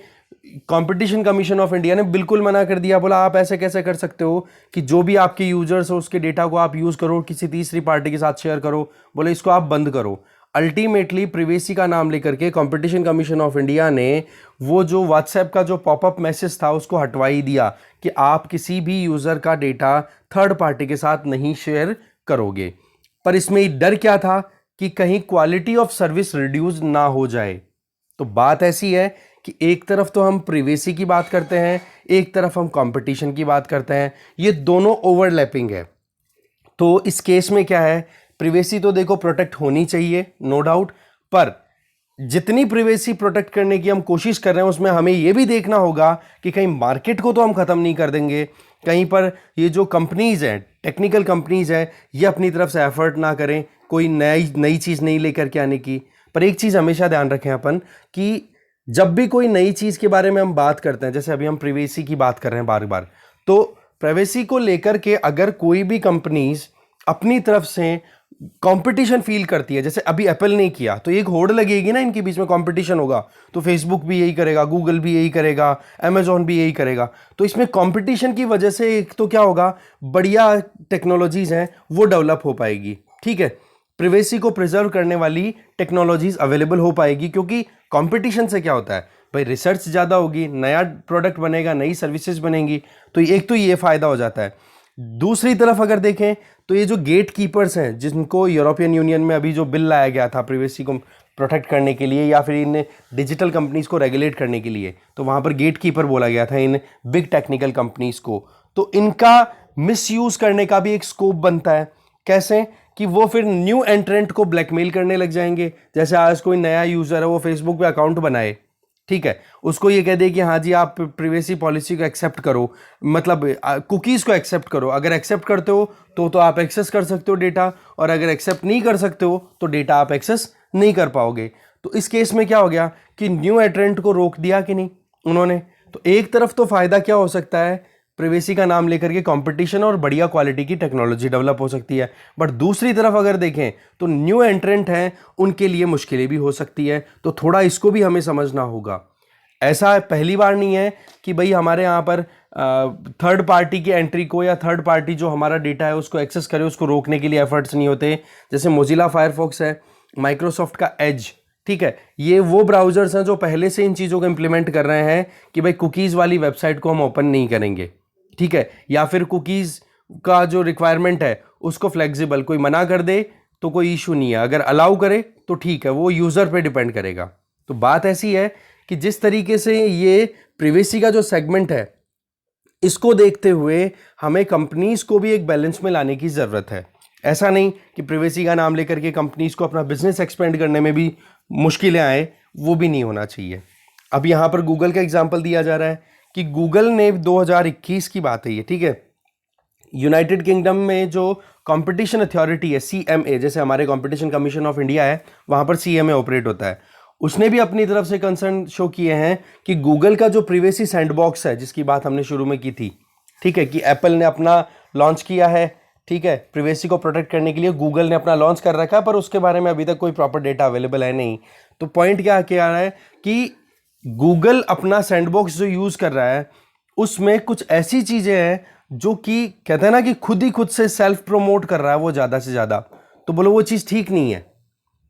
कंपटीशन कमीशन ऑफ इंडिया ने बिल्कुल मना कर दिया, बोला आप ऐसे कैसे कर सकते हो कि जो भी आपके यूजर्स हो उसके डेटा को आप यूज़ करो, किसी तीसरी पार्टी के साथ शेयर करो, बोले इसको आप बंद करो। अल्टीमेटली प्रिवेसी का नाम लेकर के कंपटीशन कमीशन ऑफ इंडिया ने वो जो व्हाट्सएप का जो पॉपअप मैसेज था उसको हटवा ही दिया कि आप किसी भी यूज़र का डेटा थर्ड पार्टी के साथ नहीं शेयर करोगे। पर इसमें डर क्या था कि कहीं क्वालिटी ऑफ सर्विस रिड्यूस ना हो जाए। तो बात ऐसी है कि एक तरफ तो हम प्रिवेसी की बात करते हैं, एक तरफ हम कंपटीशन की बात करते हैं, ये दोनों ओवरलैपिंग है। तो इस केस में क्या है, प्रिवेसी तो देखो प्रोटेक्ट होनी चाहिए, नो डाउट, पर जितनी प्रिवेसी प्रोटेक्ट करने की हम कोशिश कर रहे हैं उसमें हमें यह भी देखना होगा कि कहीं मार्केट को तो हम ख़त्म नहीं कर देंगे, कहीं पर ये जो कंपनीज़ हैं, टेक्निकल कंपनीज़ हैं, ये अपनी तरफ से एफर्ट ना करें कोई नई चीज़ नहीं लेकर के आने की। पर एक चीज़ हमेशा ध्यान रखें अपन कि जब भी कोई नई चीज़ के बारे में हम बात करते हैं, जैसे अभी हम प्रिवेसी की बात कर रहे हैं बार बार, तो प्राइवेसी को लेकर के अगर कोई भी कंपनीज अपनी तरफ से कंपटीशन फील करती है, जैसे अभी एप्पल ने किया तो एक होड़ लगेगी ना, इनके बीच में कंपटीशन होगा, तो फेसबुक भी यही करेगा, गूगल भी यही करेगा, अमेजोन भी यही करेगा। तो इसमें कंपटीशन की वजह से एक तो क्या होगा, बढ़िया टेक्नोलॉजीज हैं वो डेवलप हो पाएगी, ठीक है, प्रिवेसी को प्रिजर्व करने वाली टेक्नोलॉजीज अवेलेबल हो पाएगी, क्योंकि कंपटीशन से क्या होता है भाई, रिसर्च ज़्यादा होगी, नया प्रोडक्ट बनेगा, नई सर्विसेज बनेंगी, तो एक तो ये फ़ायदा हो जाता है। दूसरी तरफ अगर देखें तो ये जो गेट कीपर्स हैं, जिनको यूरोपियन यूनियन में अभी जो बिल लाया गया था प्रिवेसी को प्रोटेक्ट करने के लिए या फिर इन डिजिटल कंपनीज को रेगुलेट करने के लिए, तो वहाँ पर गेट कीपर बोला गया था इन बिग टेक्निकल कंपनीज को। तो इनका मिसयूज़ करने का भी एक स्कोप बनता है। कैसे कि वो फिर न्यू एंट्रेंट को ब्लैकमेल करने लग जाएंगे। जैसे आज कोई नया यूज़र है, वो फेसबुक पे अकाउंट बनाए, ठीक है, उसको ये कह दे कि हाँ जी आप प्रिवेसी पॉलिसी को एक्सेप्ट करो, मतलब कुकीज़ को एक्सेप्ट करो। अगर एक्सेप्ट करते हो तो आप एक्सेस कर सकते हो डेटा, और अगर एक्सेप्ट नहीं कर सकते हो तो डेटा आप एक्सेस नहीं कर पाओगे। तो इस केस में क्या हो गया कि न्यू एंट्रेंट को रोक दिया कि नहीं उन्होंने। तो एक तरफ तो फ़ायदा क्या हो सकता है, प्रिवेसी का नाम लेकर के कंपटीशन और बढ़िया क्वालिटी की टेक्नोलॉजी डेवलप हो सकती है, बट दूसरी तरफ अगर देखें तो न्यू एंट्रेंट हैं, उनके लिए मुश्किलें भी हो सकती है। तो थोड़ा इसको भी हमें समझना होगा। ऐसा पहली बार नहीं है कि भाई हमारे यहाँ पर थर्ड पार्टी की एंट्री को या थर्ड पार्टी जो हमारा डेटा है उसको एक्सेस करे, उसको रोकने के लिए एफर्ट्स नहीं होते। जैसे मोजिला फायरफॉक्स है, माइक्रोसॉफ्ट का एज, ठीक है, ये वो ब्राउजर्स हैं जो पहले से इन चीज़ों को इंप्लीमेंट कर रहे हैं कि भाई कुकीज़ वाली वेबसाइट को हम ओपन नहीं करेंगे, ठीक है, या फिर कुकीज़ का जो रिक्वायरमेंट है उसको फ्लेक्सिबल, कोई मना कर दे तो कोई इशू नहीं है, अगर अलाउ करे तो ठीक है, वो यूज़र पे डिपेंड करेगा। तो बात ऐसी है कि जिस तरीके से ये प्रिवेसी का जो सेगमेंट है, इसको देखते हुए हमें कंपनीज को भी एक बैलेंस में लाने की ज़रूरत है। ऐसा नहीं कि प्रिवेसी का नाम लेकर के कंपनीज को अपना बिजनेस एक्सपेंड करने में भी मुश्किलें आए, वो भी नहीं होना चाहिए। अब यहाँ पर गूगल का एग्जाम्पल दिया जा रहा है कि गूगल ने 2021 की बात है ये, ठीक है, यूनाइटेड किंगडम में जो कंपटीशन अथॉरिटी है CMA, जैसे हमारे कंपटीशन कमीशन ऑफ इंडिया है, वहाँ पर CMA ऑपरेट होता है, उसने भी अपनी तरफ से कंसर्न शो किए हैं कि गूगल का जो प्रिवेसी सैंडबॉक्स है, जिसकी बात हमने शुरू में की थी, ठीक है, कि एप्पल ने अपना लॉन्च किया है, ठीक है, प्रिवेसी को प्रोटेक्ट करने के लिए गूगल ने अपना लॉन्च कर रखा है, पर उसके बारे में अभी तक कोई प्रॉपर डेटा अवेलेबल है नहीं। तो पॉइंट क्या आ रहा है कि गूगल अपना सैंडबॉक्स जो यूज़ कर रहा है उसमें कुछ ऐसी चीज़ें हैं जो कि कहते हैं ना कि खुद ही खुद से सेल्फ प्रोमोट कर रहा है वो ज़्यादा से ज़्यादा। तो बोलो वो चीज़ ठीक नहीं है,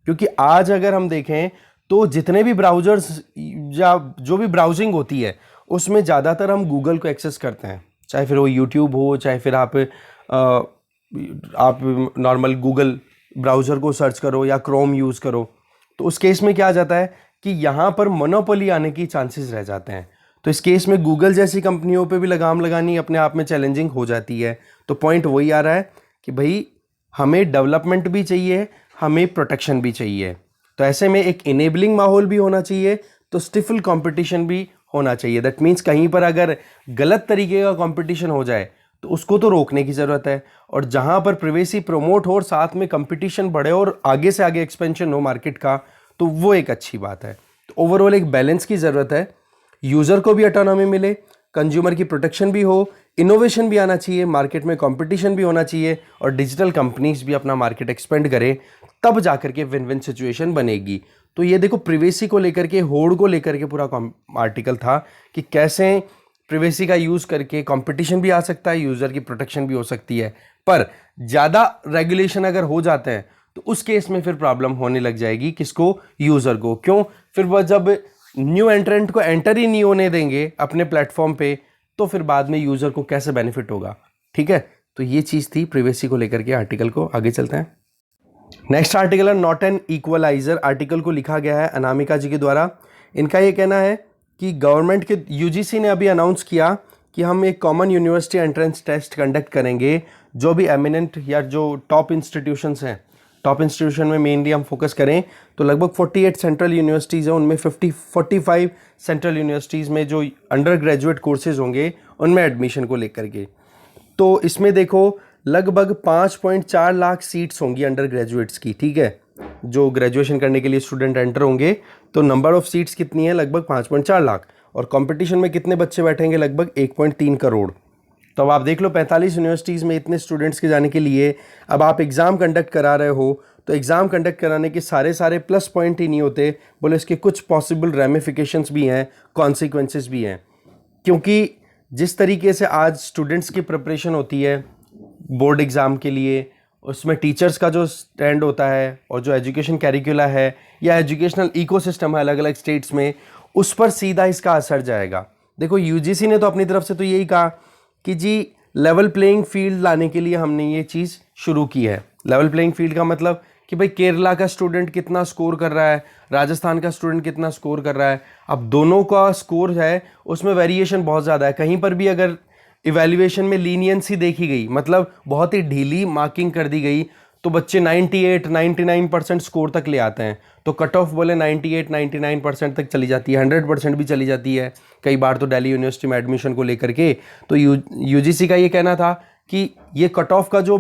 क्योंकि आज अगर हम देखें तो जितने भी ब्राउजर्स या जो भी ब्राउजिंग होती है उसमें ज़्यादातर हम गूगल को एक्सेस करते हैं, चाहे फिर वो यूट्यूब हो, चाहे फिर आप नॉर्मल गूगल ब्राउज़र को सर्च करो या क्रोम यूज़ करो। तो उस केस में क्या आ जाता है कि यहाँ पर मोनोपोली आने की चांसेस रह जाते हैं। तो इस केस में गूगल जैसी कंपनियों पे भी लगाम लगानी अपने आप में चैलेंजिंग हो जाती है। तो पॉइंट वही आ रहा है कि भाई हमें डेवलपमेंट भी चाहिए, हमें प्रोटेक्शन भी चाहिए। तो ऐसे में एक इनेबलिंग माहौल भी होना चाहिए, तो स्टिफल कंपटीशन भी होना चाहिए। दैट मीन्स कहीं पर अगर गलत तरीके का कंपटीशन हो जाए तो उसको तो रोकने की ज़रूरत है, और जहाँ पर प्रिवेसी प्रमोट हो और साथ में कंपटीशन बढ़े और आगे से आगे एक्सपेंशन हो मार्केट का, तो वो एक अच्छी बात है। तो ओवरऑल एक बैलेंस की ज़रूरत है, यूज़र को भी ऑटोनॉमी मिले, कंज्यूमर की प्रोटेक्शन भी हो, इनोवेशन भी आना चाहिए, मार्केट में कंपटीशन भी होना चाहिए, और डिजिटल कंपनीज भी अपना मार्केट एक्सपेंड करें, तब जाकर के विन विन सिचुएशन बनेगी। तो ये देखो प्रिवेसी को लेकर के, होड़ को लेकर के पूरा आर्टिकल था कि कैसे प्रिवेसी का यूज़ करके कंपटीशन भी आ सकता है, यूज़र की प्रोटेक्शन भी हो सकती है। पर ज़्यादा रेगुलेशन अगर हो जाते हैं तो उस केस में फिर प्रॉब्लम होने लग जाएगी, किसको, यूज़र को। क्यों, फिर वह जब न्यू एंट्रेंट को एंटर ही नहीं होने देंगे अपने प्लेटफॉर्म पे, तो फिर बाद में यूज़र को कैसे बेनिफिट होगा। ठीक है, तो ये चीज़ थी प्रिवेसी को लेकर के आर्टिकल को। आगे चलते हैं। नेक्स्ट आर्टिकल है नॉट एन इक्वलाइजर। आर्टिकल को लिखा गया है अनामिका जी के द्वारा। इनका ये कहना है कि गवर्नमेंट के यूजीसी ने अभी अनाउंस किया कि हम एक common university entrance test conduct करेंगे, जो भी एमिनेंट या जो टॉप इंस्टीट्यूशंस हैं, टॉप इंस्टीट्यूशन में मेनली हम फोकस करें तो लगभग 48 सेंट्रल यूनिवर्सिटीज़ हैं, उनमें 45 सेंट्रल यूनिवर्सिटीज़ में जो अंडर ग्रेजुएट कोर्सेज होंगे उनमें एडमिशन को लेकर के। तो इसमें देखो लगभग 5.4 लाख सीट्स होंगी अंडर ग्रेजुएट्स की। ठीक है, जो ग्रेजुएशन करने के लिए स्टूडेंट एंटर होंगे, तो नंबर ऑफ सीट्स कितनी है, लगभग 5.4 लाख। और कंपटीशन में कितने बच्चे बैठेंगे, लगभग 1.3 करोड़। तो अब आप देख लो 45 यूनिवर्सिटीज़ में इतने स्टूडेंट्स के जाने के लिए अब आप एग्ज़ाम कंडक्ट करा रहे हो, तो एग्ज़ाम कंडक्ट कराने के सारे प्लस पॉइंट ही नहीं होते, बोले इसके कुछ पॉसिबल रेमिफिकेशंस भी हैं, कॉन्सिक्वेंसेस भी हैं। क्योंकि जिस तरीके से आज स्टूडेंट्स की प्रिपरेशन होती है बोर्ड एग्ज़ाम के लिए, उसमें टीचर्स का जो स्टैंड होता है और जो एजुकेशन कैरिकुला है या एजुकेशनल इकोसिस्टम है अलग अलग स्टेट्स में, उस पर सीधा इसका असर जाएगा। देखो यूजीसी ने तो अपनी तरफ से तो यही कहा कि जी लेवल प्लेइंग फील्ड लाने के लिए हमने ये चीज़ शुरू की है। लेवल प्लेइंग फील्ड का मतलब कि भाई केरला का स्टूडेंट कितना स्कोर कर रहा है, राजस्थान का स्टूडेंट कितना स्कोर कर रहा है, अब दोनों का स्कोर है उसमें वेरिएशन बहुत ज़्यादा है। कहीं पर भी अगर इवैल्यूएशन में लीनियंसी देखी गई, मतलब बहुत ही ढीली मार्किंग कर दी गई, तो बच्चे 98-99% स्कोर तक ले आते हैं। तो कट ऑफ बोले 98-99% तक चली जाती है, 100% भी चली जाती है कई बार तो दिल्ली यूनिवर्सिटी में एडमिशन को लेकर के। तो यूजीसी का ये कहना था कि ये कट ऑफ का जो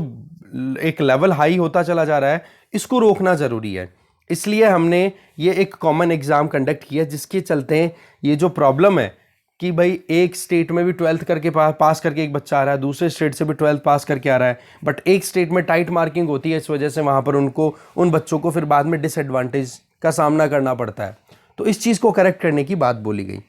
एक लेवल हाई होता चला जा रहा है, इसको रोकना ज़रूरी है। इसलिए हमने ये एक कॉमन एग्ज़ाम कंडक्ट किया, जिसके चलते ये जो प्रॉब्लम है कि भाई एक स्टेट में भी 12th करके पास करके एक बच्चा आ रहा है, दूसरे स्टेट से भी 12th पास करके आ रहा है, बट एक स्टेट में टाइट मार्किंग होती है, इस वजह से वहाँ पर उन बच्चों को फिर बाद में डिसएडवांटेज का सामना करना पड़ता है। तो इस चीज़ को करेक्ट करने की बात बोली गई।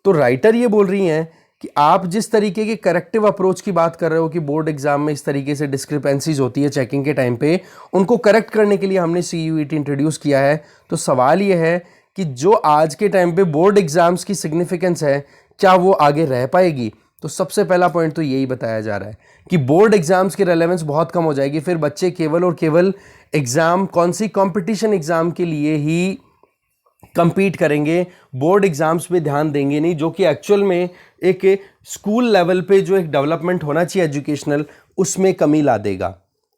तो राइटर ये बोल रही हैं कि आप जिस तरीके के करेक्टिव अप्रोच की बात कर रहे हो कि बोर्ड एग्जाम में इस तरीके से डिस्क्रिपेंसीज होती है चेकिंग के टाइम पे, उनको करेक्ट करने के लिए हमने CUET इंट्रोड्यूस किया है। तो सवाल ये है कि जो आज के टाइम पे बोर्ड एग्जाम्स की सिग्निफिकेंस है, क्या वो आगे रह पाएगी? तो सबसे पहला पॉइंट तो यही बताया जा रहा है कि बोर्ड एग्जाम्स की रेलेवेंस बहुत कम हो जाएगी। फिर बच्चे केवल और केवल एग्जाम, कौन सी कंपटीशन एग्जाम के लिए ही कंपीट करेंगे, बोर्ड एग्जाम्स पे ध्यान देंगे नहीं, जो कि एक्चुअल में एक स्कूल लेवल पे जो एक डेवलपमेंट होना चाहिए एजुकेशनल, उसमें कमी ला देगा।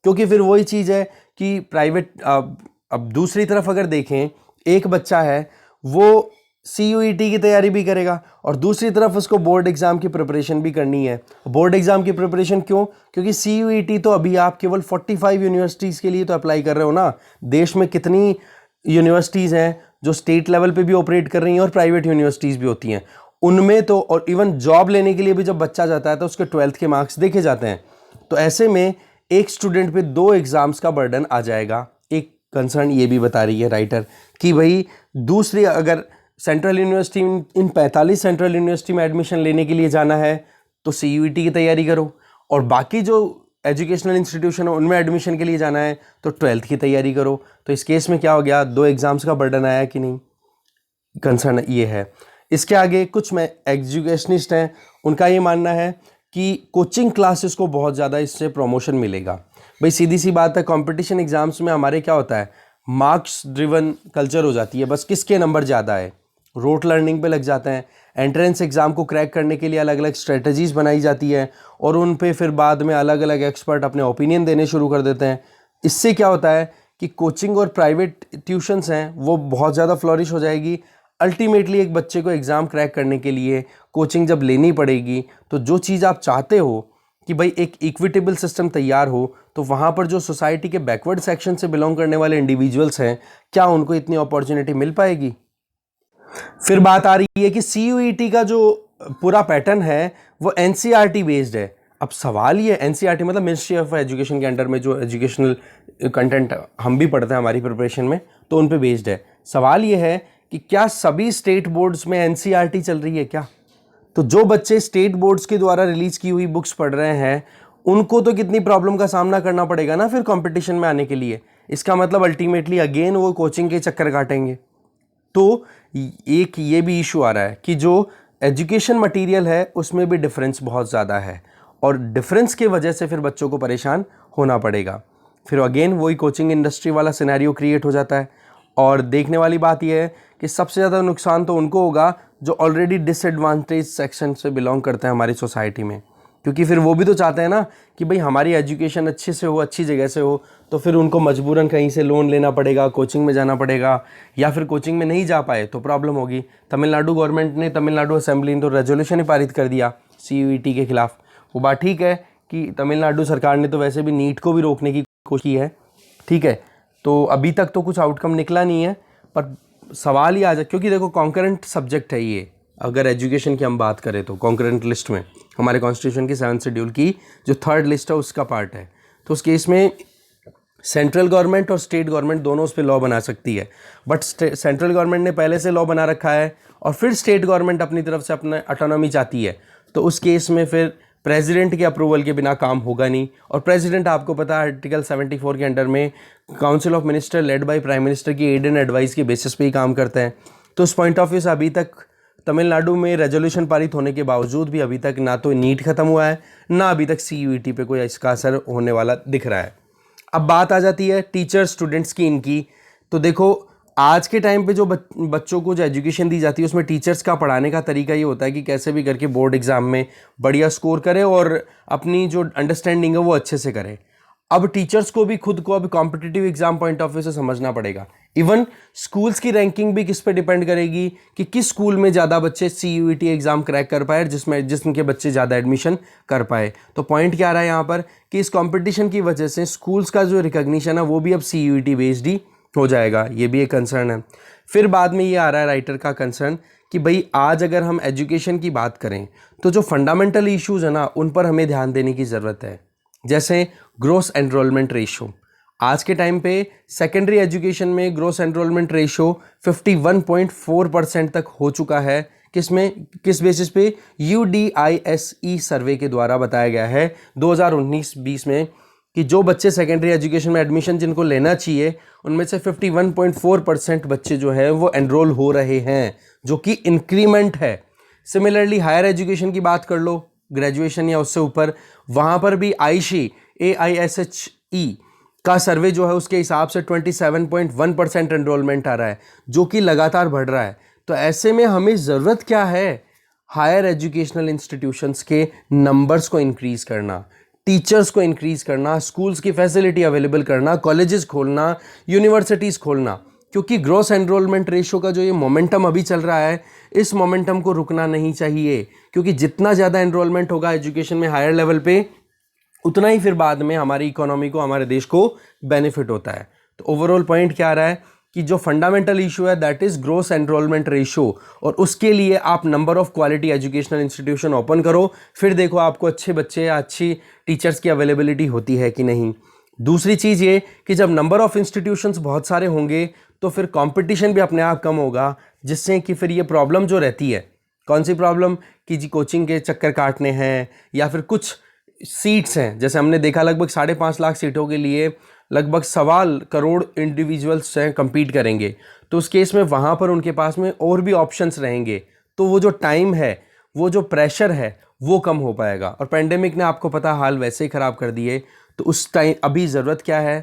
क्योंकि फिर वही चीज़ है कि प्राइवेट, अब दूसरी तरफ अगर देखें, एक बच्चा है वो CUET की तैयारी भी करेगा और दूसरी तरफ उसको बोर्ड एग्जाम की प्रिपरेशन भी करनी है। बोर्ड एग्जाम की प्रिपरेशन क्यों? क्योंकि CUET तो अभी आप केवल 45 यूनिवर्सिटीज़ के लिए तो अप्लाई कर रहे हो ना। देश में कितनी यूनिवर्सिटीज़ हैं जो स्टेट लेवल पे भी ऑपरेट कर रही हैं और प्राइवेट यूनिवर्सिटीज़ भी होती हैं, उनमें तो, और इवन जॉब लेने के लिए भी जब बच्चा जाता है तो उसके 12th के मार्क्स देखे जाते हैं। तो ऐसे में एक स्टूडेंट पे 2 एग्ज़ाम्स का बर्डन आ जाएगा। एक कंसर्न ये भी बता रही है राइटर कि भाई दूसरी, अगर सेंट्रल यूनिवर्सिटी, इन 45 सेंट्रल यूनिवर्सिटी में एडमिशन लेने के लिए जाना है तो CUET की तैयारी करो, और बाकी जो एजुकेशनल इंस्टीट्यूशन है उनमें एडमिशन के लिए जाना है तो 12th की तैयारी करो। तो इस केस में क्या हो गया, 2 एग्ज़ाम्स का बर्डन आया कि नहीं? कंसर्न ये है। इसके आगे कुछ में एजुकेशनिस्ट हैं, उनका ये मानना है कि कोचिंग क्लासेस को बहुत ज़्यादा इससे प्रमोशन मिलेगा। भाई सीधी सी बात है, कंपटीशन एग्जाम्स में हमारे क्या होता है, मार्क्स ड्रिवन कल्चर हो जाती है, बस किसके नंबर ज़्यादा है, रोट लर्निंग पे लग जाते हैं। एंट्रेंस एग्ज़ाम को क्रैक करने के लिए अलग अलग स्ट्रेटजीज़ बनाई जाती है और उन पे फिर बाद में अलग अलग एक्सपर्ट अपने ओपिनियन देने शुरू कर देते हैं। इससे क्या होता है कि कोचिंग और प्राइवेट ट्यूशन्स हैं वो बहुत ज़्यादा फ्लॉरिश हो जाएगी। अल्टीमेटली एक बच्चे को एग्ज़ाम क्रैक करने के लिए कोचिंग जब लेनी पड़ेगी, तो जो चीज़ आप चाहते हो कि भाई एक इक्विटेबल सिस्टम तैयार हो, तो वहाँ पर जो सोसाइटी के बैकवर्ड सेक्शन से बिलोंग करने वाले इंडिविजुअल्स हैं, क्या उनको इतनी अपॉर्चुनिटी मिल पाएगी? फिर बात आ रही है कि CUET का जो पूरा पैटर्न है वो NCERT बेस्ड है। अब सवाल ये, NCERT मतलब मिनिस्ट्री ऑफ एजुकेशन के अंडर में जो एजुकेशनल कंटेंट हम भी पढ़ते हैं हमारी प्रिपरेशन में, तो उन पे बेस्ड है। सवाल ये है कि क्या सभी स्टेट बोर्ड्स में NCERT चल रही है क्या? तो जो बच्चे स्टेट बोर्ड्स के द्वारा रिलीज की हुई बुक्स पढ़ रहे हैं, उनको तो कितनी प्रॉब्लम का सामना करना पड़ेगा ना फिर कंपटीशन में आने के लिए। इसका मतलब अल्टीमेटली अगेन वो कोचिंग के चक्कर काटेंगे। तो एक ये भी इशू आ रहा है कि जो एजुकेशन मटेरियल है उसमें भी डिफरेंस बहुत ज़्यादा है, और डिफरेंस की वजह से फिर बच्चों को परेशान होना पड़ेगा। फिर अगेन वही कोचिंग इंडस्ट्री वाला सिनेरियो क्रिएट हो जाता है। और देखने वाली बात यह है कि सबसे ज़्यादा नुकसान तो उनको होगा जो ऑलरेडी डिसएडवांटेज सेक्शन से बिलोंग करते हैं हमारी सोसाइटी में, क्योंकि फिर वो भी तो चाहते हैं ना कि भाई हमारी एजुकेशन अच्छे से हो, अच्छी जगह से हो। तो फिर उनको मजबूरन कहीं से लोन लेना पड़ेगा, कोचिंग में जाना पड़ेगा, या फिर कोचिंग में नहीं जा पाए तो प्रॉब्लम होगी। तमिलनाडु गवर्नमेंट ने, तमिलनाडु असेंबली ने तो रेजोल्यूशन ही पारित कर दिया CUET के खिलाफ। वो बात ठीक है कि तमिलनाडु सरकार ने तो वैसे भी नीट को भी रोकने की कोशिश की है, ठीक है। तो अभी तक तो कुछ आउटकम निकला नहीं है, पर सवाल ही आ जाए, क्योंकि देखो कॉन्करेंट सब्जेक्ट है ये, अगर एजुकेशन की हम बात करें तो कॉन्करेंट लिस्ट में हमारे कॉन्स्टिट्यूशन की 7th शेड्यूल की जो 3rd लिस्ट है उसका पार्ट है। तो उस केस में सेंट्रल गवर्नमेंट और स्टेट गवर्नमेंट दोनों उस पर लॉ बना सकती है, बट सेंट्रल गवर्नमेंट ने पहले से लॉ बना रखा है और फिर स्टेट गवर्नमेंट अपनी तरफ से अपना ऑटोनॉमी चाहती है, तो उस केस में फिर प्रेसिडेंट के अप्रूवल के बिना काम होगा नहीं। और प्रेसिडेंट आपको पता है आर्टिकल 74 के अंडर में council of minister led by prime minister की एड एंड एडवाइस के बेसिस पे ही काम करते हैं। तो उस पॉइंट ऑफ व्यू से अभी तक तमिलनाडु में रेजोल्यूशन पारित होने के बावजूद भी अभी तक ना तो नीट खत्म हुआ है, ना अभी तक CUET पे कोई इसका असर होने वाला दिख रहा है। अब बात आ जाती है टीचर स्टूडेंट्स की इनकी। तो देखो आज के टाइम पे जो बच्चों को जो एजुकेशन दी जाती है उसमें टीचर्स का पढ़ाने का तरीका ये होता है कि कैसे भी करके बोर्ड एग्जाम में बढ़िया स्कोर करे और अपनी जो अंडरस्टैंडिंग है वो अच्छे से करे। अब टीचर्स को भी खुद को अब competitive exam point of view से समझना पड़ेगा। इवन स्कूल्स की रैंकिंग भी किस पे डिपेंड करेगी कि किस स्कूल में ज़्यादा बच्चे CUET एग्जाम क्रैक कर पाए, जिसके बच्चे ज़्यादा एडमिशन कर पाए। तो पॉइंट क्या आ रहा है यहाँ पर कि इस कंपटीशन की वजह से स्कूल्स का जो रिकॉग्निशन है वो भी अब CUET बेस्ड ही हो जाएगा, ये भी एक कंसर्न है। फिर बाद में ये आ रहा है राइटर का कंसर्न कि भाई आज अगर हम एजुकेशन की बात करें तो जो फंडामेंटल इश्यूज़ है ना उन पर हमें ध्यान देने की ज़रूरत है। जैसे ग्रोस एनरोलमेंट रेशो, आज के टाइम पे सेकेंडरी एजुकेशन में ग्रोस एनरोलमेंट रेशो 51.4% तक हो चुका है। किस बेसिस पे? UDISE सर्वे के द्वारा बताया गया है 2019-20 में कि जो बच्चे सेकेंडरी एजुकेशन में एडमिशन जिनको लेना चाहिए उनमें से 51.4% बच्चे जो है वो एनरोल हो रहे हैं, जो कि इंक्रीमेंट है। सिमिलरली हायर एजुकेशन की बात कर लो, ग्रेजुएशन या उससे ऊपर, वहाँ पर भी आईशी AISHE का सर्वे जो है उसके हिसाब से 27.1% एनरोलमेंट आ रहा है, जो कि लगातार बढ़ रहा है। तो ऐसे में हमें ज़रूरत क्या है? हायर एजुकेशनल इंस्टीट्यूशंस के नंबर्स को इंक्रीज़ करना, टीचर्स को इंक्रीज़ करना, स्कूल्स की फैसिलिटी अवेलेबल करना, कॉलेजेस खोलना, यूनिवर्सिटीज़ खोलना। क्योंकि ग्रॉस एनरोलमेंट रेशो का जो ये मोमेंटम अभी चल रहा है, इस मोमेंटम को रुकना नहीं चाहिए, क्योंकि जितना ज़्यादा एनरोलमेंट होगा एजुकेशन में हायर लेवल पे, उतना ही फिर बाद में हमारी इकोनॉमी को, हमारे देश को बेनिफिट होता है। तो ओवरऑल पॉइंट क्या आ रहा है कि जो फंडामेंटल इशू है that is gross enrollment ratio, और उसके लिए आप number of quality educational institution open करो, फिर देखो आपको अच्छे बच्चे या अच्छी टीचर्स की अवेलेबिलिटी होती है कि नहीं। दूसरी चीज़ ये कि जब नंबर ऑफ इंस्टीट्यूशंस बहुत सारे होंगे तो फिर कंपटीशन भी अपने आप कम होगा, जिससे कि फिर ये प्रॉब्लम जो रहती है, कौन सी प्रॉब्लम कि जी कोचिंग के चक्कर काटने हैं, या फिर कुछ सीट्स हैं, जैसे हमने देखा लगभग 5.5 लाख सीटों के लिए लगभग 1.25 करोड़ इंडिविजुअल्स हैं compete करेंगे। तो उस केस में वहाँ पर उनके पास में और भी ऑप्शंस रहेंगे, तो वो जो टाइम है, वो जो प्रेशर है, वो कम हो पाएगा। और पेंडेमिक ने आपको पता हाल वैसे ही ख़राब कर दिए। तो उस टाइम अभी ज़रूरत क्या है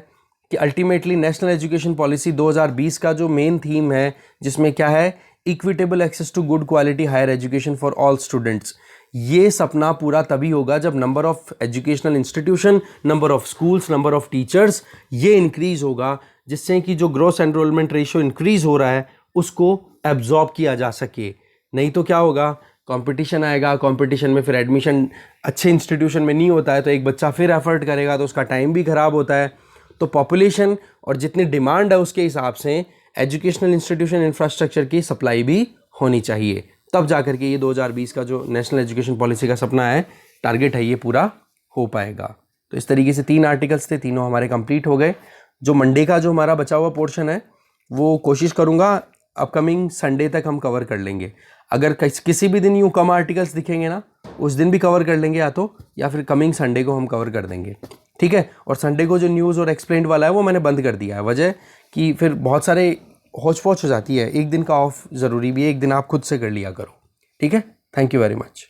कि अल्टीमेटली नेशनल एजुकेशन पॉलिसी 2020 का जो मेन थीम है, जिसमें क्या है, equitable access to good quality higher education for all students, ये सपना पूरा तभी होगा जब number of educational institution, number of schools, number of teachers ये इंक्रीज़ होगा, जिससे कि जो ग्रोस एनरोलमेंट रेशियो इंक्रीज़ हो रहा है उसको एब्जॉर्ब किया जा सके। नहीं तो क्या होगा, कंपटीशन आएगा, कंपटीशन में फिर एडमिशन अच्छे इंस्टीट्यूशन में नहीं होता है तो एक बच्चा फिर एफर्ट करेगा तो उसका टाइम भी ख़राब होता है। तो पॉपुलेशन और जितनी डिमांड है उसके हिसाब से एजुकेशनल इंस्टीट्यूशन इंफ्रास्ट्रक्चर की सप्लाई भी होनी चाहिए, तब जाकर के ये 2020 का जो नेशनल एजुकेशन पॉलिसी का सपना है, टारगेट है, ये पूरा हो पाएगा। तो इस तरीके से 3 आर्टिकल्स थे, तीनों हमारे कंप्लीट हो गए। जो मंडे का जो हमारा बचा हुआ पोर्शन है वो कोशिश करूँगा अपकमिंग संडे तक हम कवर कर लेंगे। अगर किसी भी दिन यूँ कम आर्टिकल्स दिखेंगे ना, उस दिन भी कवर कर लेंगे या फिर कमिंग संडे को हम कवर कर देंगे, ठीक है। और संडे को जो न्यूज़ और एक्सप्लेन्ड वाला है वो मैंने बंद कर दिया है, वजह कि फिर बहुत सारे होच पोच हो जाती है। एक दिन का ऑफ ज़रूरी भी है, एक दिन आप खुद से कर लिया करो, ठीक है। Thank you very much.